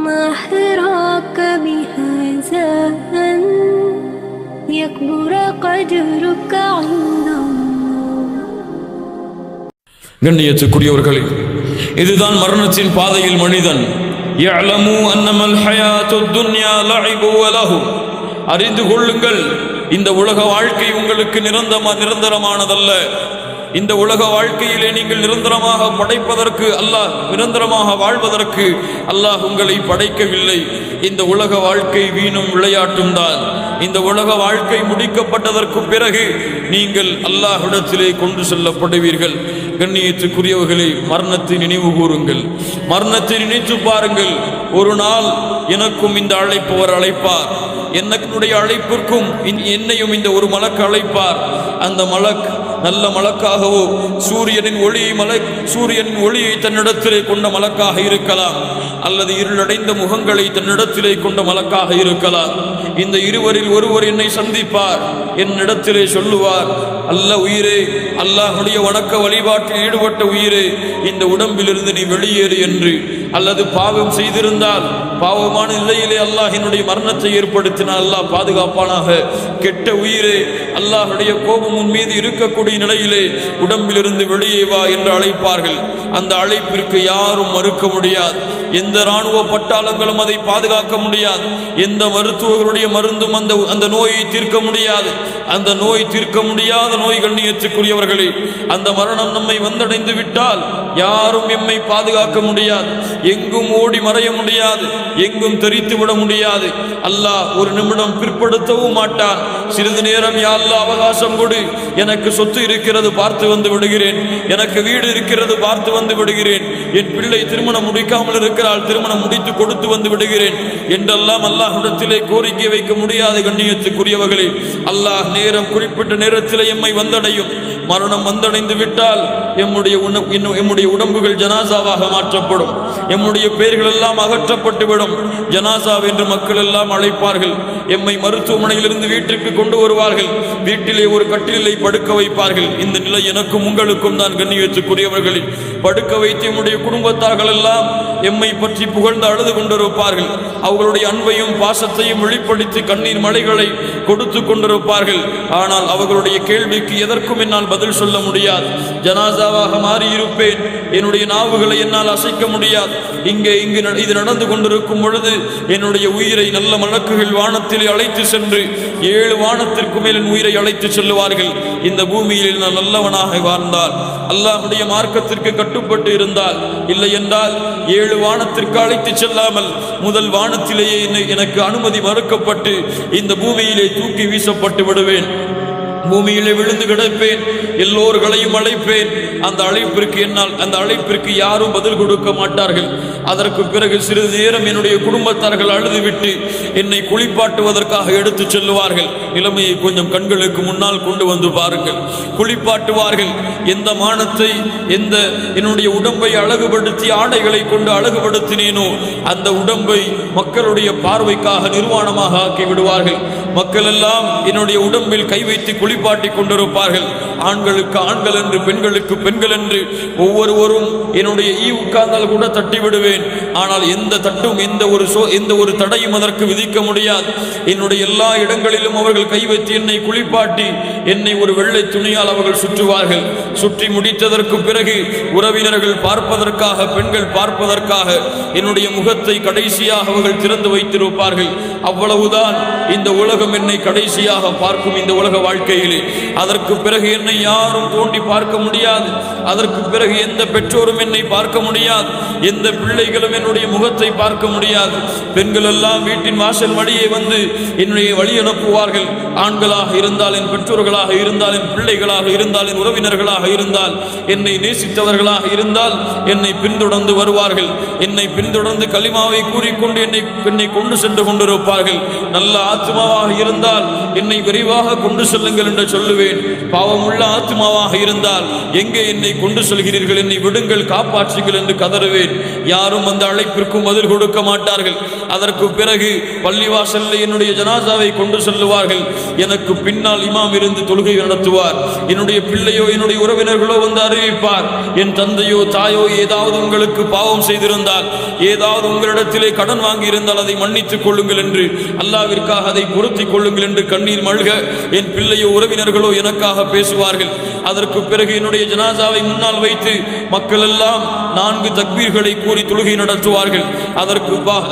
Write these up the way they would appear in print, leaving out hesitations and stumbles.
ما حراك بهذا أن يكبر قدرك عند الله. கண்ணியத்துக்குரியவர்களே, இதுதான் மரணத்தின் பாதையில் மனிதன் யஅலமு அன்னமல் ஹயாத்துத் துன்யா லஇபு வ லஹு, அறிந்து கொள்ளுங்கள், இந்த உலக வாழ்க்கை உங்களுக்கு நிரந்தரமானதல்ல. இந்த உலக வாழ்க்கையிலே நீங்கள் நிரந்தரமாக படைப்பதற்கு அல்லாஹ், நிரந்தரமாக வாழ்வதற்கு அல்லாஹ் உங்களை படைக்கவில்லை. இந்த உலக வாழ்க்கை வீணும் விளையாட்டும் தான். இந்த உலக வாழ்க்கை முடிக்கப்பட்டதற்கு பிறகு நீங்கள் அல்லாஹ்விடத்திலே கொண்டு செல்லப்படுவீர்கள். கண்ணியத்துக்குரியவர்களே, மரணத்தை நினைவு கூறுங்கள், மரணத்தை நினைத்து பாருங்கள். ஒரு நாள் எனக்கும் இந்த அழைப்பவர் அழைப்பார், என்னுடைய அழைப்பிற்கும் என்னையும் இந்த ஒரு மலக்கு அழைப்பார். அந்த மலக் நல்ல மலக்காகவோ சூரியனின் ஒளியை தன்னிடத்திலே கொண்ட மலக்காக இருக்கலாம், அல்லது இருளடைந்த முகங்களை தன்னிடத்திலே கொண்ட மலக்காக இருக்கலாம். இந்த இருவரில் ஒருவர் என்னை சந்திப்பார், என்னிடத்திலே சொல்லுவார், அல்ல உயிரே, அல்லாஹ்வுடைய வணக்க வழிபாட்டில் ஈடுபட்ட உயிரே, இந்த உடம்பிலிருந்து நீ வெளியேறு என்று. அல்லது பாவம் செய்திருந்தால் பாவமான நிலையிலே அல்லாஹ் என்னுடைய மரணத்தை ஏற்படுத்தினால் அல்லாஹ் பாதுகாப்பானாக. கெட்ட உயிரே, அல்லாஹ்வுடைய கோபம் உன் மீது இருக்கக்கூடிய நிலையிலே உடம்பிலிருந்து வெளியே வா என்று அழைப்பார்கள். அந்த அழைப்பிற்கு யாரும் மறுக்க முடியாது. எந்த இராணுவ பட்டாளங்களும் அதை பாதுகாக்க முடியாது. எந்த மருத்துவர்களுடைய மருந்தும் அந்த நோயை தீர்க்க முடியாது. அந்த நோய் தீர்க்க முடியாத நோய். கண்ணியத்துக்குரியவர்களே, அந்த மரணம் நம்மை வந்தடைந்து விட்டால் யாரும் எம்மை பாதுகாக்க முடியாது. எங்கும் ஓடி மறைய முடியாது, எங்கும் தெரித்து விட முடியாது. அல்லாஹ் ஒரு நிமிடம் பிற்படுத்தவும் மாட்டான். சிறிது நேரம் யா அல்லாஹ் அவகாசம் கொடு, எனக்கு சொத்து இருக்கிறது பார்த்து வந்து விடுகிறேன், எனக்கு வீடு இருக்கிறது பார்த்து வந்து விடுகிறேன், என் பிள்ளை திருமணம் முடிக்காமல் இருக்கிறாள், திருமணம் முடித்து கொடுத்து வந்து விடுகிறேன் என்றெல்லாம் அல்லாஹ்விடத்திலே கோரிக்கை வைக்க முடியாது. கண்ணியத்துக்குரியவர்களே, அல்லாஹ் நேரம் குறிப்பிட்ட நேரத்திலே எம்மை வந்தடையும். மரணம் வந்தடைந்து விட்டால் எம்முடைய உடம்புகள் ஜனாசாவாக மாற்றப்படும். எம்முடைய பெயர்கள் எல்லாம் அகற்றப்பட்டுவிடும். ஜனாசா என்று மக்கள் எல்லாம் அழைப்பார்கள். எம்மை மருத்துவமனையிலிருந்து வீட்டிற்கு கொண்டு வருவார்கள். வீட்டிலே ஒரு கட்டிலை படுக்க வைப்பார்கள். இந்த நிலை எனக்கும் உங்களுக்கும் தான். கண்ணியத்துக்குரியவர்களில் படுக்க வைத்து எம்முடைய குடும்பத்தார்கள் எல்லாம் எம்மை பற்றி புகழ்ந்து அழுது கொண்டிருப்பார்கள். அவர்களுடைய அன்பையும் பாசத்தையும் வெளிப்படுத்தி கண்ணீர் மலைகளை கொடுத்து கொண்டிருப்பார்கள். ஆனால் அவர்களுடைய கேள்விக்கு எதற்கும் என்னால் பதில் சொல்ல முடியாது. ஜனாசாவாக மாறி இருப்பேன். என்னுடைய நாவுகளை என்னால் அசைக்க முடியாது. இங்கு இது நடந்து கொண்டிருக்கும் பொழுது என்னுடைய உயிரை நல்ல மலக்குகள் வானத்திலே அழைத்து சென்று 7 வானத்திற்கு மேல் என் உயிரை அழைத்து செல்லுவார்கள். இந்த பூமியில் நான் நல்லவனாக வாழ்ந்தால், அல்லாஹ்வுடைய மார்க்கத்திற்கு கட்டுப்பட்டு இருந்தால், இல்லை என்றால் 7 வானத்திற்கு அழைத்து செல்லாமல் முதல் வானத்திலேயே எனக்கு அனுமதி மறுக்கப்பட்டு இந்த பூமியிலே தூக்கி வீசப்பட்டு விடுவேன். பூமியிலே விழுந்து கிடப்பேன். எல்லோர்களையும் அழைப்பேன். அந்த அழைப்பிற்கு யாரும் பதில் கொடுக்க மாட்டார்கள். அதற்கு பிறகு சிறிது நேரம் என்னுடைய குடும்பத்தார்கள் அழுதுவிட்டு என்னை குளிப்பாட்டுவதற்காக எடுத்து செல்லுவார்கள். நிலைமையை கொஞ்சம் கண்களுக்கு முன்னால் கொண்டு வந்து பாருங்கள். குளிப்பாட்டுவார்கள். எந்த மானத்தை, என்னுடைய உடம்பை அழகுபடுத்தி ஆடைகளை கொண்டு அழகுபடுத்தினேனோ அந்த உடம்பை மக்களுடைய பார்வைக்காக நிர்வாணமாக ஆக்கி விடுவார்கள். மக்கள் எல்லாம் என்னுடைய உடம்பில் கை வைத்து குளிப்பாட்டி கொண்டிருப்பார்கள். ஆண்களுக்கு ஆண்கள் என்று, பெண்களுக்கு பெண்கள் என்று ஒவ்வொருவரும் என்னுடைய உட்கார்ந்தால் கூட தட்டி விடுவேன். ஆனால் எந்த தட்டும் எந்த ஒரு தடையும் அதற்கு விதிக்க முடியாது. என்னுடைய எல்லா இடங்களிலும் அவர்கள் கை வைத்து என்னை குளிப்பாட்டி என்னை ஒரு வெள்ளை துணியால் அவர்கள் சுற்றுவார்கள். சுற்றி முடித்ததற்கு பிறகு உறவினர்கள் பார்ப்பதற்காக, பெண்கள் பார்ப்பதற்காக என்னுடைய முகத்தை கடைசியாக அவர்கள் திறந்து வைத்திருப்பார்கள். அவ்வளவுதான். இந்த உலகம் என்னை கடைசியாக பார்க்கும். இந்த உலக வாழ்க்கையிலே அதற்கு பிறகு என்னை யாரும் தோண்டி பார்க்க முடியாது. அதற்கு பிறகு எந்த பெற்றோரும் என்னை பார்க்க முடியாது. எந்த பிள்ளைகளும் என்னுடைய முகத்தை பார்க்க முடியாது. பெண்கள் எல்லாம் வீட்டின் வாசல் வழியே வந்து என்னுடைய வழி அனுப்புவார்கள். ஆண்களாக இருந்தால், என் பெற்றோர்களாக இருந்தால், என் பிள்ளைகளாக இருந்தால், என் உறவினர்களாக இருந்தால், என்னை நேசித்தவர்களாக இருந்தால் என்னை பின்தொடர்ந்து வருவார்கள். என்னை பின்தொடர்ந்து கலிமாவை கூறிக்கொண்டு என்னை கொண்டு சென்று கொண்டிருப்பார்கள். நல்ல ஆத்மாவாக இருந்தால் என்னை விரைவாக கொண்டு செல்லுங்கள் என்று சொல்லுவேன். பாவமுள்ள ஆத்மாவாக இருந்தால் எங்கே என்னை கொண்டு செல்கிறீர்கள், என்னை விடுங்கள், காப்பாற்றுங்கள் என்று கதறுவேன். யாரும் அந்த அழைப்பிற்கும் பதில் கொடுக்க மாட்டார்கள். அதற்கு பிறகு பள்ளிவாசலில் என்னுடைய ஜனாசாவை கொண்டு செல்லுவார்கள். எனக்கு பின்னால் இமாம் இருந்து தொழுகை நடத்துவார். என்னுடைய பிள்ளையோ என்னுடைய உறவினர்களோ வந்து அறிவிப்பார், என் தந்தையோ தாயோ ஏதாவது உங்களுக்கு பாவம் செய்திருந்தால், ஏதாவது உங்களிடத்திலே கடன் வாங்கி இருந்தால் அதை மன்னித்துக் கொள்ளுங்கள் என்று, அல்லாவிற்காக அதை பொருத்திக் கொள்ளுங்கள் என்று கண்ணீர் மல்க என் பிள்ளையோ உறவினர்களோ எனக்காக பேசுவார்கள். அதற்கு பிறகு என்னுடைய ஜனாசாவை முன்னால் வைத்து மக்கள் எல்லாம் 4 தக்பீர்களை கூறி தொழுகை நடத்துவார்கள்.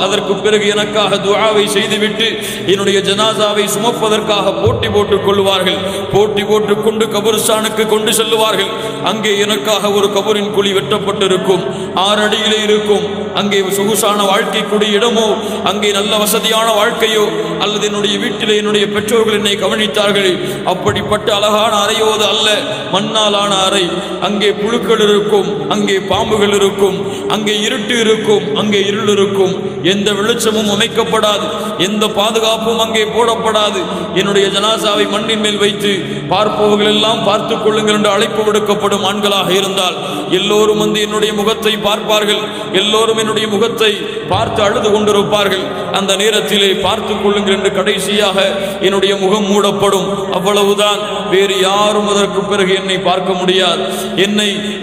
அதற்கு பிறகு எனக்காக துஆவை செய்துவிட்டு என்னுடைய ஜனாசாவை சுமப்பதற்காக போட்டி போட்டுக் கொள்வார்கள். போட்டி போட்டுக் கொண்டு கபருஸ்தானுக்கு கொண்டு செல்லுவார்கள். அங்கே எனக்காக ஒரு கபரின் குழி வெட்டப்பட்டிருக்கும், 6 அடியிலே இருக்கும். அங்கே சொகுசான வாழ்க்கைக்குரிய இடமோ, அங்கே நல்ல வசதியான வாழ்க்கையோ, அல்லது என்னுடைய வீட்டிலே என்னுடைய பெற்றோர்கள் என்னை கவனித்தார்கள். அப்படிப்பட்ட அழகான அறையோது அல்ல, மண்ணாலான அறை. அங்கே புழுக்கள் இருக்கும், அங்கே பாம்புகள் இருக்கும், அங்கே இருட்டு இருக்கும், அங்கே இருள் இருக்கும். எந்த வெளிச்சமும் அமைக்கப்படாது, எந்த பாதுகாப்பும் அங்கே போடப்படாது. என்னுடைய ஜனாசாவை மண்ணின் மேல் வைத்து பார்ப்பவர்கள் எல்லாம் பார்த்துக் கொள்ளுங்கள் என்று அழைப்பு விடுக்கப்படும். ஆண்களாக இருந்தால் எல்லோரும் வந்து என்னுடைய முகத்தை பார்ப்பார்கள். எல்லோரும் என்னுடைய முகத்தை பார்த்து அழுது கொண்டிருப்பார்கள். அந்த நேரத்திலே பார்த்துக் கொள்ளுங்கள் என்று கடைசியாக என்னுடைய முகம் மூடப்படும். அவ்வளவுதான். வேறு யாரும் அதற்கு பிறகு என்னை பார்க்க முடியாது.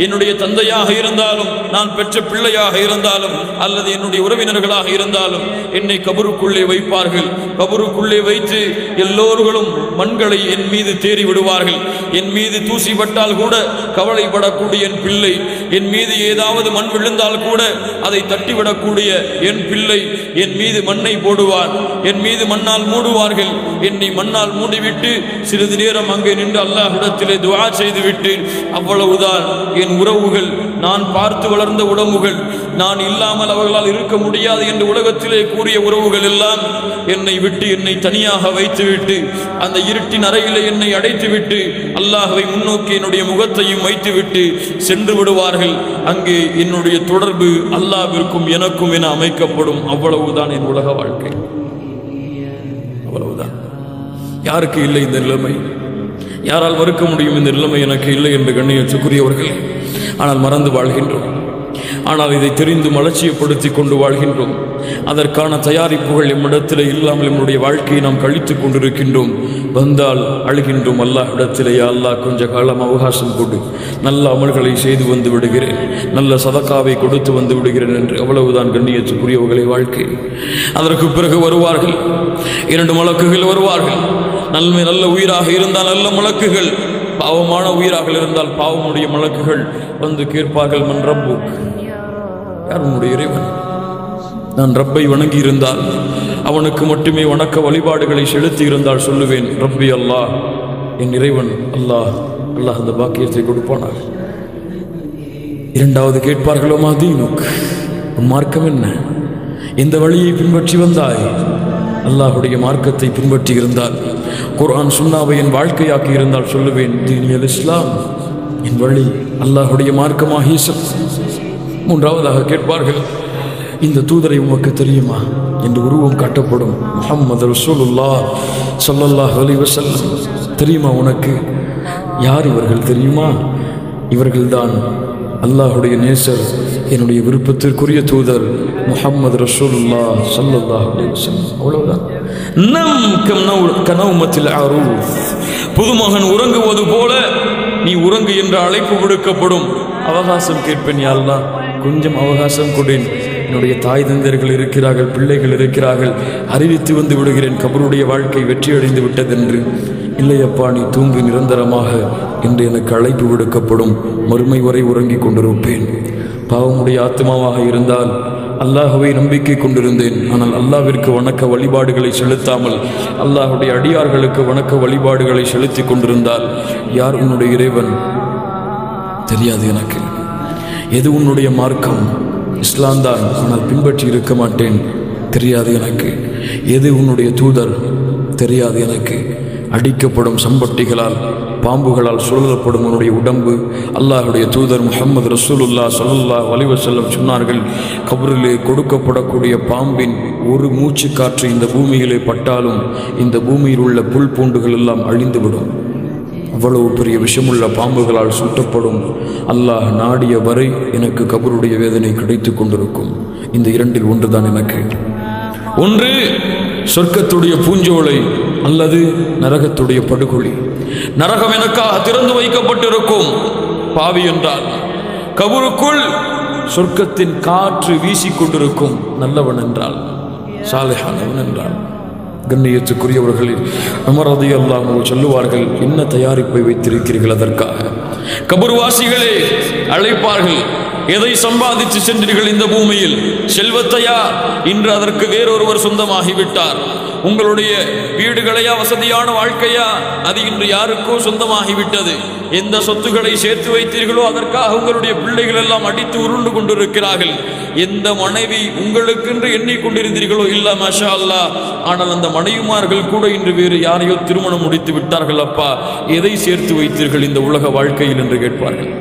என்னுடைய தந்தையாக இருந்தாலும், நான் பெற்ற பிள்ளையாக இருந்தாலும், அல்லது என்னுடைய உறவினர்களாக இருந்தாலும் என்னை கபருக்குள்ளே வைப்பார்கள். கபருக்குள்ளே வைத்து எல்லோர்களும் மண்களை என் மீது தேறி விடுவார்கள். என் மீது தூசி பட்டால் கூட கவலைப்படக்கூடிய என் பிள்ளை, என் மீது ஏதாவது மண் விழுந்தால் கூட அதை தட்டிவிடக்கூடிய என் பிள்ளை என் மீது மண்ணை போடுவார். என் மீது மண்ணால் மூடுவார்கள். என்னை மண்ணால் மூடிவிட்டு சிறிது நேரம் அங்கே நின்று அல்லாஹ்விடத்திலே துஆ செய்துவிட்டு அவ்வளவுதான். என் உறவுகள், நான் பார்த்து வளர்ந்த உடம்புகள், நான் இல்லாமல் அவர்களால் இருக்க முடியாது என்று உலகத்திலே கூறிய உறவுகள் எல்லாம் என்னை விட்டு என்னை தனியாக வைத்துவிட்டு அந்த இருட்டின் அறையிலே என்னை அடைத்துவிட்டு அல்லாஹ்வை முன்னோக்கி என்னுடைய முகத்தையும் வைத்துவிட்டு சென்று விடுவார்கள். அங்கே என்னுடைய தொடர்பு அல்லாஹ்விற்கும் எனக்கும் என அமைக்கப்படும். அவ்வளவுதான் என் உலக வாழ்க்கை. அவ்வளவுதான். யாருக்கு இல்லை இந்த நிலைமை? யாரால் மறுக்க முடியும் இந்த நிலைமை எனக்கு இல்லை என்று கண்ணியத்துக்குரியவர்கள்? ஆனால் மறந்து வாழ்கின்றோம். ஆனால் இதை தெரிந்து அலட்சியப்படுத்தி கொண்டு வாழ்கின்றோம். அதற்கான தயாரிப்புகள் எம்மிடத்தில் இல்லாமல் நம்முடைய வாழ்க்கையை நாம் கழித்து கொண்டிருக்கின்றோம். வந்தால் அழுகின்றோம். அல்லாஹ்விடத்திலே, அல்லாஹ் கொஞ்ச காலம் அவகாசம் கொடு, நல்ல அமல்களை செய்து வந்து விடுகிறேன், நல்ல சதக்காவை கொடுத்து வந்து விடுகிறேன் என்று. அவ்வளவுதான் கண்ணியத்துக்குரியவர்களை வாழ்க்கை. அதற்கு பிறகு வருவார்கள் 2 மலக்குகள் வருவார்கள். நல்ல உயிராக இருந்தால் நல்ல மலக்குகள், பாவமான உயிராக இருந்தால் பாவமுடைய மலக்குகள் வந்து கேட்பார்கள், மன் ரப்புக், யார் உன்னுடைய இறைவன்? நான் ரப்பை வணங்கி இருந்தால், அவனுக்கு மட்டுமே வணக்க வழிபாடுகளை செலுத்தி இருந்தால் சொல்லுவேன், ரப்பி அல்லாஹ், என் இறைவன் அல்லாஹ். அல்லாஹ் அந்த பாக்கியத்தை கொடுப்பானார். 2வது கேட்பார்களோ, மா தீனுக், உன் மார்க்கம் என்ன? எந்த வழியை பின்பற்றி வந்தாய்? அல்லாஹுடைய மார்க்கத்தை பின்பற்றி இருந்தால், குர்ஆன் சுன்னாவை என் வாழ்க்கையாக்கி இருந்தால் சொல்லுவேன், தீனியல் இஸ்லாம், என் வழி அல்லாஹுடைய மார்க்கமாகி. 3வதாக கேட்பார்கள், இந்த தூதரை உமக்கு தெரியுமா என்று உருவம் காட்டப்படும். முஹம்மது ரசூலுல்லாஹ் ஸல்லல்லாஹு அலைஹி வஸல்லம், தெரியுமா உனக்கு? யார் இவர்கள் தெரியுமா? இவர்கள்தான் அல்லாஹுடைய நேசர், என்னுடைய விருப்பத்திற்குரிய தூதர் முஹம்மது ரசூலுல்லாஹ் ஸல்லல்லாஹு அலைஹி வஸல்லம். அவ்வளவுதான். கனௌமத்தில் அரூஸ், புதுமகன் உறங்குவது போல நீ உறங்கு என்ற அழைப்பு விடுக்கப்படும். அவகாசம் கேட்பேன், யா அல்லாஹ் கொஞ்சம் அவகாசம் கொடேன், என்னுடைய தாய் தந்தையர்கள் இருக்கிறார்கள், பிள்ளைகள் இருக்கிறார்கள், அறிவித்து வந்து விடுகிறேன், கபருடைய வாழ்க்கை வெற்றியடைந்து விட்டதென்று. இல்லையப்பா, நீ தூங்கு நிரந்தரமாக என்று எனக்கு அழைப்பு விடுக்கப்படும். மறுமை வரை உறங்கிக் கொண்டிருப்பேன். பாவமுடைய ஆத்மாவாக இருந்தால் அல்லாஹுவை நம்பிக்கை கொண்டிருந்தேன், ஆனால் அல்லாஹ்விற்கு வணக்க வழிபாடுகளை செலுத்தாமல் அல்லாஹுடைய அடியார்களுக்கு வணக்க வழிபாடுகளை செலுத்தி கொண்டிருந்தால், யார் உன்னுடைய இறைவன் தெரியாது எனக்கு. எது உன்னுடைய மார்க்கம்? இஸ்லாம் தான், ஆனால் பின்பற்றி இருக்க மாட்டேன், தெரியாது எனக்கு. எது உன்னுடைய தூதர்? தெரியாது எனக்கு. அடிக்கப்படும் சம்பட்டிகளால் பாம்புகளால் சுழலப்படும் அவனுடைய உடம்பு. அல்லாஹுடைய தூதர் முஹம்மது ரசூலுல்லாஹ் ஸல்லல்லாஹு அலைஹி வஸல்லம் சொன்னார்கள், கபரிலே கொடுக்கப்படக்கூடிய பாம்பின் ஒரு மூச்சு காற்று இந்த பூமியிலே பட்டாலும் இந்த பூமியில் உள்ள புல் பூண்டுகள் எல்லாம் அழிந்துவிடும். அவ்வளவு பெரிய விஷமுள்ள பாம்புகளால் சுட்டப்படும். அல்லாஹ் நாடிய வரை எனக்கு கபருடைய வேதனை கிடைத்து கொண்டிருக்கும். இந்த இரண்டில் ஒன்றுதான் எனக்கு. ஒன்று சொர்க்கத்துடைய பூஞ்சோலை அல்லது நரகத்துடைய படுகொலி. நரகம் எனக்காக திறந்து வைக்கப்பட்டிருக்கும். பாவி என்றால் கபருக்குள் சொர்க்கத்தின் காற்று வீசிக்கொண்டிருக்கும். நல்லவன் என்றால், சாலிஹானவன் என்றால். கண்ணியத்துக்குரியவர்களில் உமர் ரலியல்லாஹு அன்ஹு சொல்லுவார்கள், என்ன தயாரிப்பை வைத்திருக்கிறீர்கள் அதற்காக? கபர்வாசிகளே அழைப்பார்கள், எதை சம்பாதித்து சென்றீர்கள் இந்த பூமியில்? செல்வத்தையா? இன்று அதற்கு வேறொருவர் சொந்தமாகிவிட்டார். உங்களுடைய வீடுகளையா, வசதியான வாழ்க்கையா? அது இன்று யாருக்கோ சொந்தமாகிவிட்டது. எந்த சொத்துக்களை சேர்த்து வைத்தீர்களோ அதற்காக உங்களுடைய பிள்ளைகள் எல்லாம் அடித்து உருண்டு கொண்டிருக்கிறார்கள். எந்த மனைவி உங்களுக்கென்று எண்ணிக்கொண்டிருந்தீர்களோ இல்ல மாஷா அல்லாஹ், ஆனால் அந்த மனைவிமார்கள் கூட இன்று வேறு யாரையோ திருமணம் முடித்து விட்டார்கள். அப்பா, எதை சேர்த்து வைத்தீர்கள் இந்த உலக வாழ்க்கையில் என்று கேட்பார்கள்.